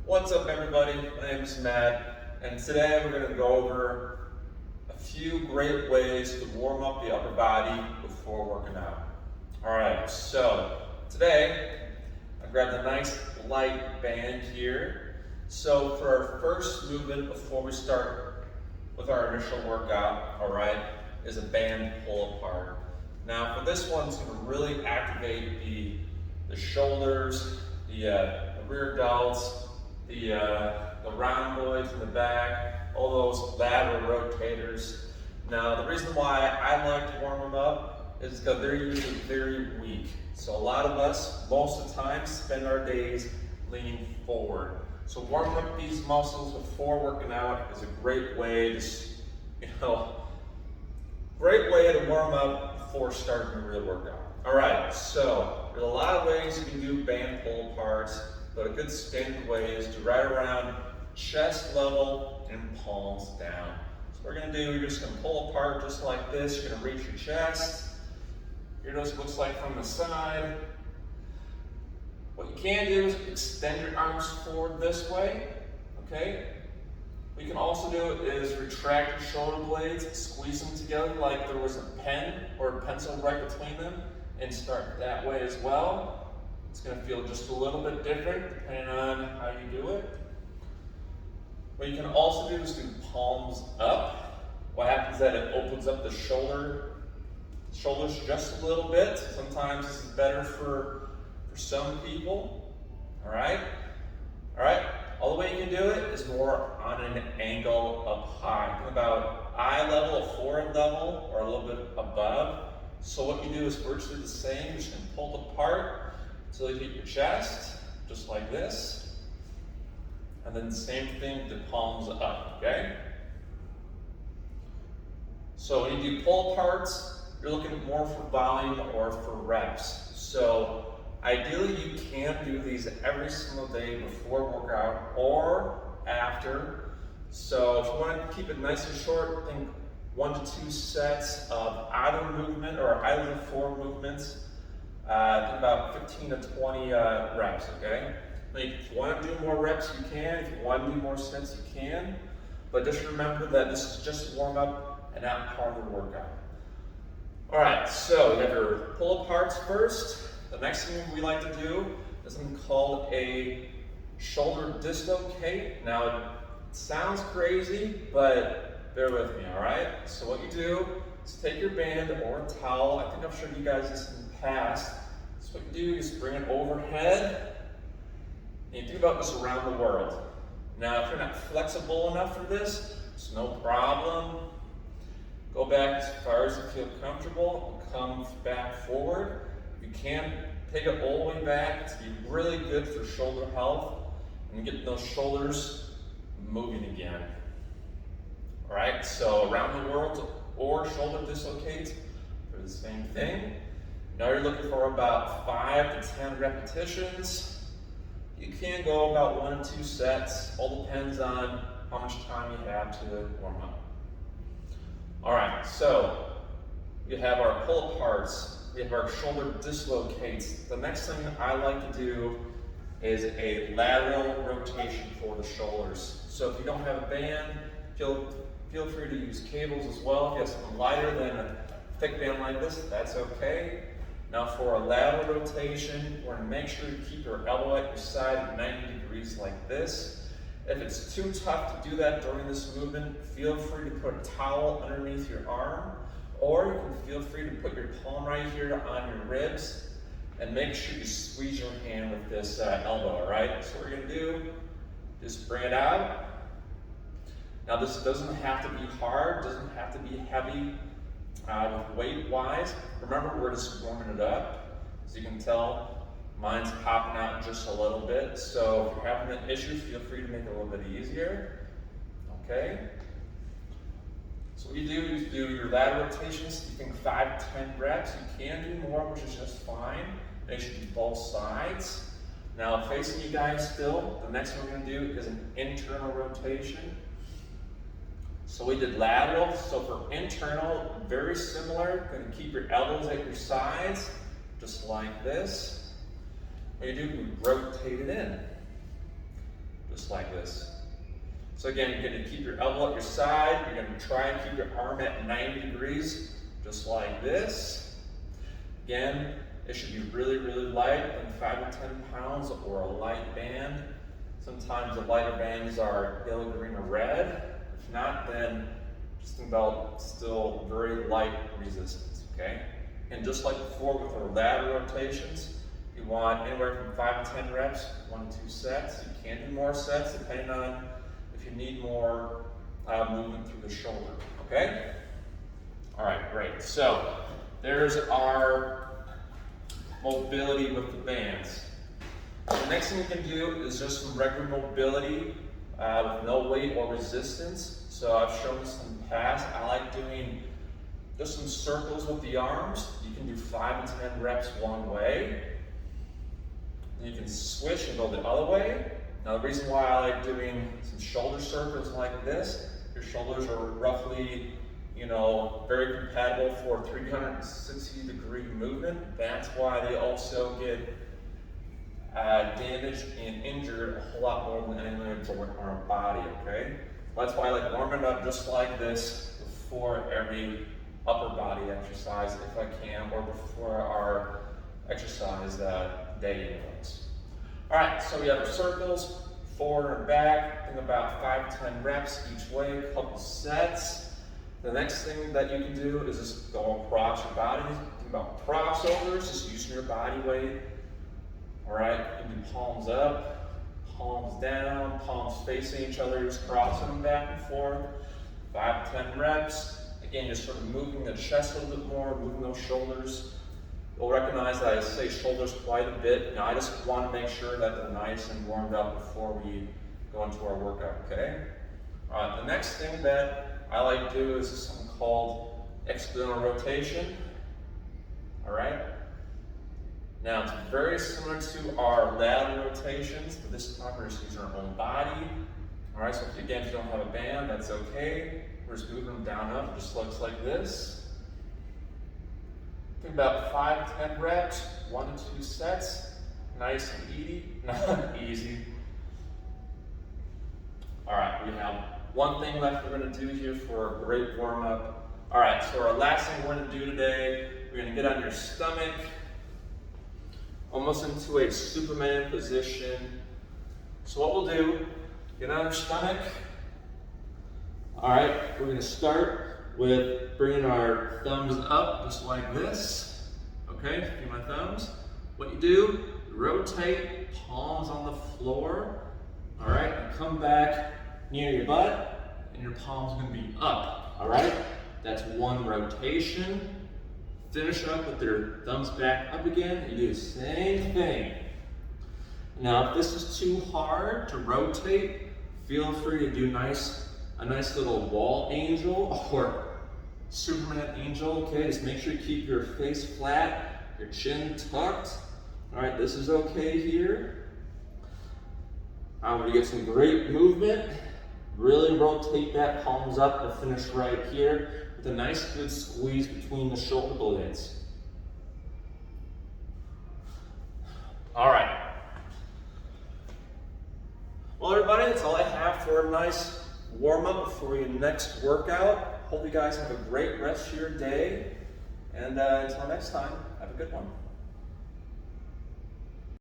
What's up, everybody? My name is Matt, and today we're going to go over a few great ways to warm up the upper body before working out. Alright, so today I grabbed a nice light band here. So for our first movement before we start with our initial workout, alright, is a band pull apart. Now for this one, it's going to really activate the shoulders, the rear delts, the rhomboids in the back, all those lateral rotators. Now, the reason why I like to warm them up is because they're usually very weak. So a lot of us, most of the time, spend our days leaning forward. So warming up these muscles before working out is a great way to, great way to warm up before starting a real workout. All right, so there's a lot of ways you can do band pull aparts. But a good standard way is to right around chest level and palms down. So what we're going to do, you're just going to pull apart just like this. You're going to reach your chest. Here it just looks like from the side. What you can do is extend your arms forward this way. Okay? What you can also do is retract your shoulder blades, squeeze them together like there was a pen or a pencil right between them, and start that way as well. It's going to feel just a little bit different depending on how you do it. What you can also do is do palms up. What happens is that it opens up the shoulders just a little bit. Sometimes this is better for some people. All right? All the way you can do it is more on an angle up high. Think about eye level, or forehead level, or a little bit above. So what you do is virtually the same. You're just going to pull it apart until you hit your chest, just like this. And then the same thing, the palms up, okay? So when you do pull aparts, you're looking more for volume or for reps. So ideally you can do these every single day before workout or after. So if you want to keep it nice and short, think 1 to 2 sets of either movement or either 4 movements. Think about 15 to 20 reps, okay? Like if you want to do more reps, you can. If you want to do more sets, you can. But just remember that this is just warm up and not part of the workout. All right, so you have your pull aparts first. The next thing we like to do is something called a shoulder dislocate. Now, it sounds crazy, but bear with me, all right? So what you do is take your band or a towel. I think I've showed you guys this in the past. So what you do is bring it overhead, and you think about this around the world. Now, if you're not flexible enough for this, it's no problem. Go back as far as you feel comfortable and come back forward. If you can, take it all the way back. It's really good for shoulder health and getting those shoulders moving again. All right, so around the world or shoulder dislocate for the same thing. Now you're looking for about 5 to 10 repetitions. You can go about 1 to 2 sets. All depends on how much time you have to warm up. All right, so we have our pull aparts. We have our shoulder dislocates. The next thing I like to do is a lateral rotation for the shoulders. So if you don't have a band, feel free to use cables as well. If you have something lighter than a thick band like this, that's okay. Now for a lateral rotation, we're going to make sure you keep your elbow at your side at 90 degrees like this. If it's too tough to do that during this movement, feel free to put a towel underneath your arm, or you can feel free to put your palm right here on your ribs, and make sure you squeeze your hand with this elbow, all right? So what we're going to do, just bring it out. Now this doesn't have to be hard, doesn't have to be heavy weight-wise. Remember, we're just warming it up. As you can tell, mine's popping out just a little bit. So if you're having an issue, feel free to make it a little bit easier. Okay? So what you do is do your lateral rotations. You think 5 to 10 reps. You can do more, which is just fine. Make sure you do both sides. Now facing you guys still, the next one we're going to do is an internal rotation. So we did lateral. So for internal, very similar. Going to keep your elbows at your sides, just like this. What you do, you rotate it in. just like this. So again, you're going to keep your elbow at your side. You're going to try and keep your arm at 90 degrees, just like this. Again, it should be really, really light, like 5 to 10 pounds or a light band. Sometimes the lighter bands are yellow, green, or red. If not, then just think about still very light resistance, okay? And just like before with our lateral rotations, you want anywhere from 5 to 10 reps, 1 to 2 sets. You can do more sets depending on if you need more movement through the shoulder, okay? All right, great. So there's our mobility with the bands. The next thing you can do is just some regular mobility with no weight or resistance. So I've shown this in the past. I like doing just some circles with the arms. You can do 5 to 10 reps one way. Then you can switch and go the other way. Now the reason why I like doing some shoulder circles like this, your shoulders are roughly, very compatible for 360-degree movement. That's why they also get damaged and injured a whole lot more than any other joint in our body, okay? That's why I like warming up just like this before every upper body exercise if I can, or before our exercise day anyways. All right, so we have our circles, forward and back, think about 5 to 10 reps each way, a couple sets. The next thing that you can do is just go across your body. Think about crossovers, just using your body weight. All right, you can do palms up, palms down, palms facing each other, just crossing them back and forth. 5 to 10 reps. Again, just sort of moving the chest a little bit more, moving those shoulders. You'll recognize that I say shoulders quite a bit. Now I just want to make sure that they're nice and warmed up before we go into our workout, okay? All right, the next thing that I like to do is something called external rotation. All right? Now it's very similar to our lateral rotations, but this time we're just using our own body. All right, so if you don't have a band, that's okay. We're just moving them down up, just looks like this. Think about 5 to 10 reps, 1 to 2 sets, nice and easy. All right, we have one thing left we're going to do here for a great warm up. All right, so our last thing we're going to do today, we're going to get on your stomach, almost into a Superman position. So what we'll do, get on our stomach. All right, we're going to start with bringing our thumbs up just like this. Okay, see my thumbs. What you do, rotate, palms on the floor. All right, and come back near your butt, and your palm's going to be up. All right, that's one rotation. Finish up with your thumbs back up again. You do the same thing. Now, if this is too hard to rotate, feel free to do a nice little wall angel or Superman angel. Okay, just make sure you keep your face flat, your chin tucked. All right, this is okay here. I'm going to get some great movement. Really rotate that, palms up, and finish right here with a nice good squeeze between the shoulder blades. All right. Well, everybody, that's all I have for a nice warm-up before your next workout. Hope you guys have a great rest of your day. And until next time, have a good one.